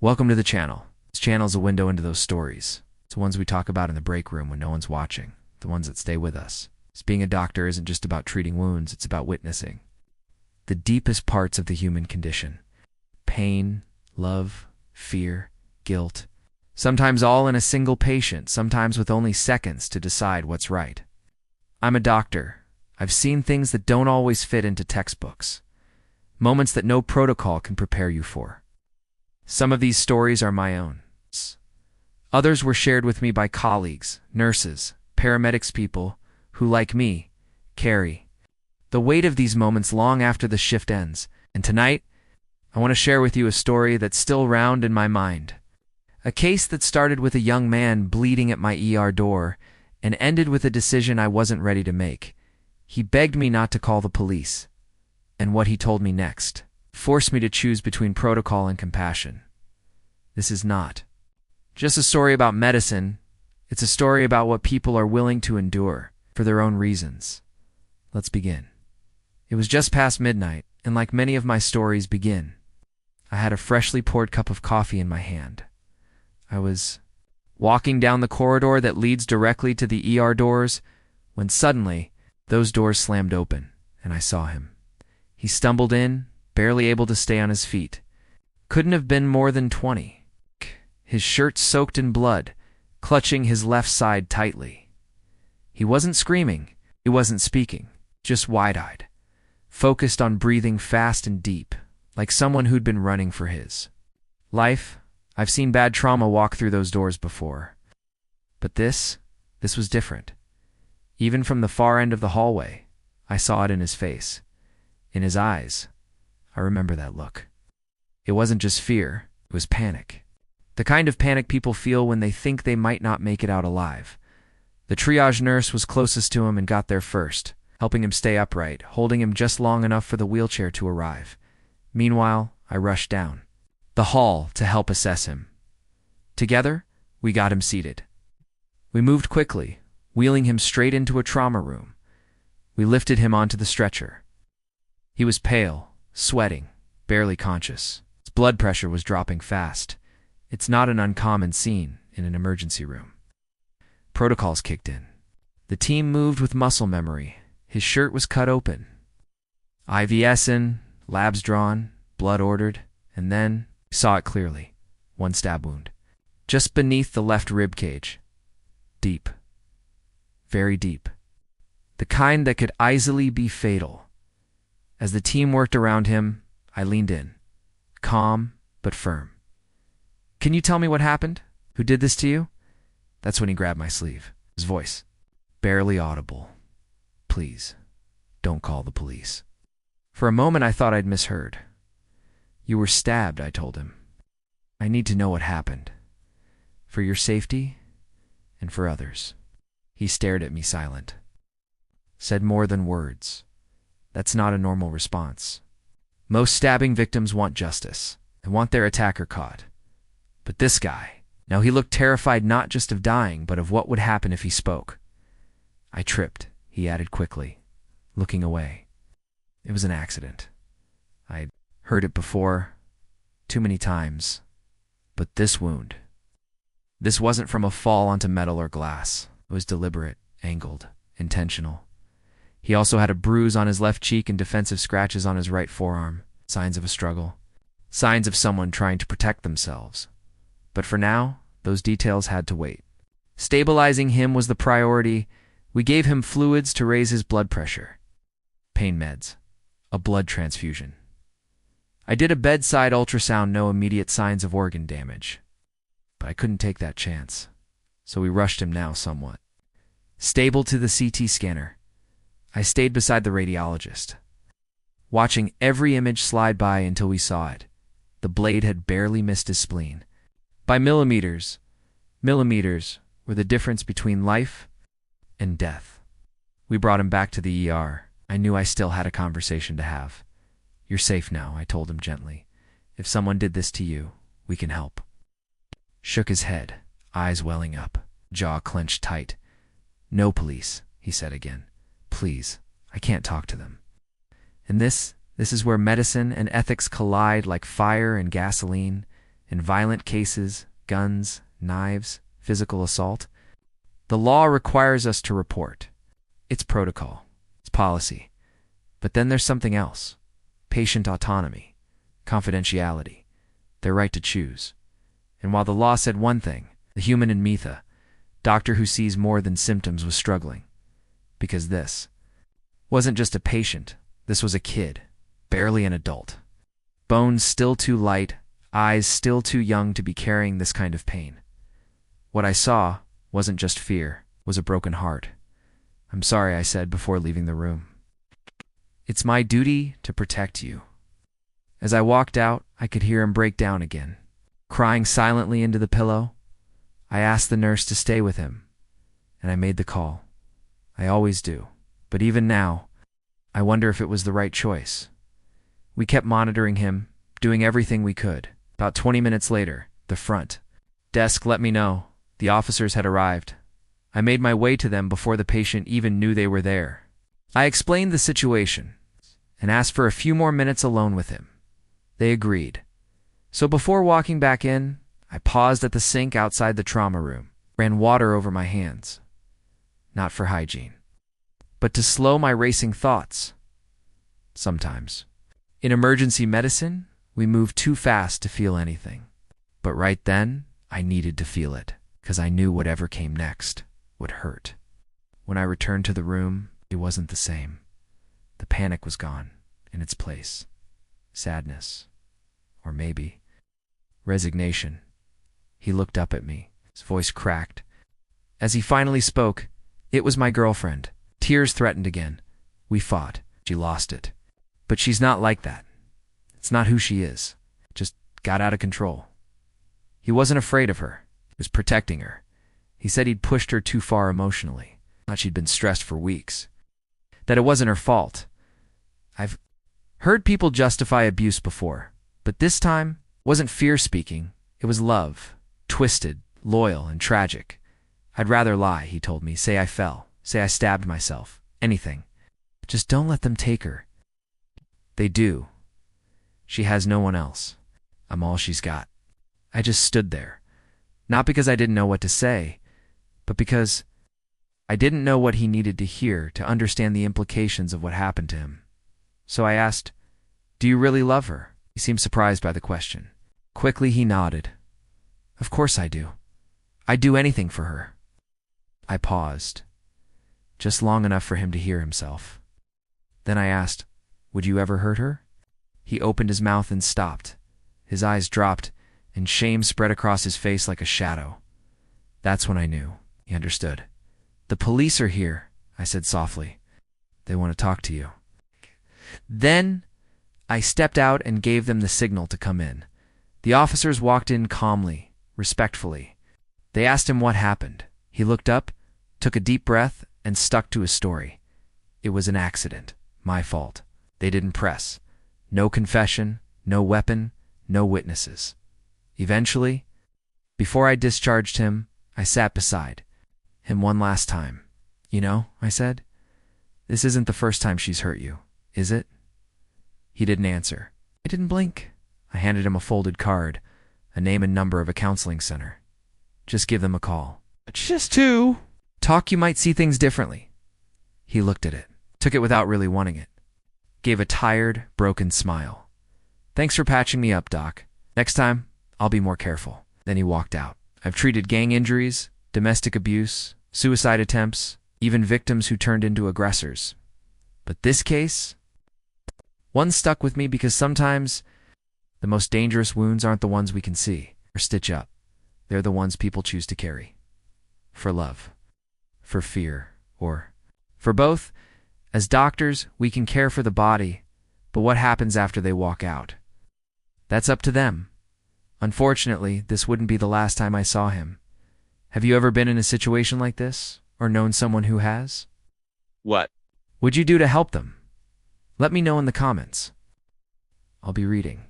Welcome to the channel. This channel is a window into those stories. It's the ones we talk about in the break room when no one's watching, the ones that stay with us. Being a doctor isn't just about treating wounds, it's about witnessing the deepest parts of the human condition. Pain, love, fear, guilt. Sometimes all in a single patient, sometimes with only seconds to decide what's right. I'm a doctor. I've seen things that don't always fit into textbooks. Moments that no protocol can prepare you for. Some of these stories are my own. Others were shared with me by colleagues, nurses, paramedics, people who, like me, carry the weight of these moments long after the shift ends. And tonight, I want to share with you a story that's still round in my mind. A case that started with a young man bleeding at my ER door and ended with a decision I wasn't ready to make. He begged me not to call the police, and what he told me next forced me to choose between protocol and compassion. This is not just a story about medicine, it's a story about what people are willing to endure for their own reasons. Let's begin. It was just past midnight, and like many of my stories begin, I had a freshly poured cup of coffee in my hand. I was walking down the corridor that leads directly to the ER doors when suddenly those doors slammed open, and I saw him. He stumbled in, barely able to stay on his feet. Couldn't have been more than 20. His shirt soaked in blood, clutching his left side tightly. He wasn't screaming, he wasn't speaking, just wide-eyed, focused on breathing fast and deep, like someone who'd been running for his life. I've seen bad trauma walk through those doors before. But this was different. Even from the far end of the hallway, I saw it in his face, in his eyes. I remember that look. It wasn't just fear, it was panic. The kind of panic people feel when they think they might not make it out alive. The triage nurse was closest to him and got there first, helping him stay upright, holding him just long enough for the wheelchair to arrive. Meanwhile, I rushed down the hall to help assess him. Together, we got him seated. We moved quickly, wheeling him straight into a trauma room. We lifted him onto the stretcher. He was pale, sweating, barely conscious. His blood pressure was dropping fast. It's not an uncommon scene in an emergency room. Protocols kicked in. The team moved with muscle memory. His shirt was cut open. IVs in, labs drawn, blood ordered, and then saw it clearly. One stab wound. Just beneath the left rib cage. Deep. Very deep. The kind that could easily be fatal. As the team worked around him, I leaned in, calm but firm. "Can you tell me what happened? Who did this to you?" That's when he grabbed my sleeve. His voice, barely audible. "Please, don't call the police." For a moment I thought I'd misheard. "You were stabbed," I told him. "I need to know what happened. For your safety and for others." He stared at me silent. Said more than words. That's not a normal response. Most stabbing victims want justice. They want their attacker caught. But this guy, now he looked terrified not just of dying, but of what would happen if he spoke. "I tripped," he added quickly, looking away. "It was an accident. I'd heard it before, too many times. But this wound, this wasn't from a fall onto metal or glass. It was deliberate, angled, intentional. He also had a bruise on his left cheek and defensive scratches on his right forearm, signs of a struggle, signs of someone trying to protect themselves. But for now, those details had to wait. Stabilizing him was the priority. We gave him fluids to raise his blood pressure, pain meds, a blood transfusion. I did a bedside ultrasound, no immediate signs of organ damage. But I couldn't take that chance, so we rushed him now somewhat. Stable to the CT scanner, I stayed beside the radiologist, watching every image slide by until we saw it. The blade had barely missed his spleen. By millimeters were the difference between life and death. We brought him back to the ER. I knew I still had a conversation to have. "You're safe now," I told him gently. "If someone did this to you, we can help." Shook his head, eyes welling up, jaw clenched tight. "No police," he said again. "Please, I can't talk to them." And this is where medicine and ethics collide like fire and gasoline. In violent cases, guns, knives, physical assault, the law requires us to report. It's protocol. It's policy. But then there's something else. Patient autonomy. Confidentiality. Their right to choose. And while the law said one thing, the human in Mitha, doctor who sees more than symptoms, was struggling. Because this wasn't just a patient. This was a kid. Barely an adult. Bones still too light, eyes still too young to be carrying this kind of pain. What I saw wasn't just fear, was a broken heart. "I'm sorry," I said before leaving the room. "It's my duty to protect you." As I walked out, I could hear him break down again, crying silently into the pillow. I asked the nurse to stay with him, and I made the call. I always do, but even now, I wonder if it was the right choice. We kept monitoring him, doing everything we could. About 20 minutes later, the front desk let me know the officers had arrived. I made my way to them before the patient even knew they were there. I explained the situation and asked for a few more minutes alone with him. They agreed. So before walking back in, I paused at the sink outside the trauma room, ran water over my hands. Not for hygiene, but to slow my racing thoughts. Sometimes. In emergency medicine, we move too fast to feel anything. But right then, I needed to feel it, because I knew whatever came next would hurt. When I returned to the room, it wasn't the same. The panic was gone. In its place, sadness, or maybe resignation. He looked up at me, his voice cracked. As he finally spoke, it was my girlfriend. Tears threatened again. We fought. She lost it. But she's not like that. It's not who she is. Just got out of control. He wasn't afraid of her. He was protecting her. He said he'd pushed her too far emotionally. Thought she'd been stressed for weeks. That it wasn't her fault. I've heard people justify abuse before, but this time wasn't fear speaking. It was love. Twisted, loyal, and tragic. I'd rather lie, he told me. Say I fell. Say I stabbed myself. Anything. Just don't let them take her. They do. She has no one else. I'm all she's got. I just stood there. Not because I didn't know what to say, but because I didn't know what he needed to hear to understand the implications of what happened to him. So I asked, "Do you really love her?" He seemed surprised by the question. Quickly he nodded. "Of course I do. I'd do anything for her." I paused, just long enough for him to hear himself. Then I asked, "Would you ever hurt her?" He opened his mouth and stopped. His eyes dropped, and shame spread across his face like a shadow. That's when I knew. He understood. "The police are here," I said softly. "They want to talk to you." Then I stepped out and gave them the signal to come in. The officers walked in calmly, respectfully. They asked him what happened. He looked up, took a deep breath, and stuck to his story. It was an accident. My fault. They didn't press. No confession, no weapon, no witnesses. Eventually, before I discharged him, I sat beside him one last time. "You know," I said, "this isn't the first time she's hurt you, is it?" He didn't answer. I didn't blink. I handed him a folded card, a name and number of a counseling center. "Just give them a call. Just to talk, you might see things differently." He looked at it, took it without really wanting it, gave a tired, broken smile. "Thanks for patching me up, Doc. Next time, I'll be more careful." Then he walked out. I've treated gang injuries, domestic abuse, suicide attempts, even victims who turned into aggressors. But this case, one stuck with me because sometimes the most dangerous wounds aren't the ones we can see or stitch up. They're the ones people choose to carry. For love, for fear, or for both. As doctors, we can care for the body, but what happens after they walk out? That's up to them. Unfortunately, this wouldn't be the last time I saw him. Have you ever been in a situation like this, or known someone who has? What Would you do to help them? Let me know in the comments. I'll be reading.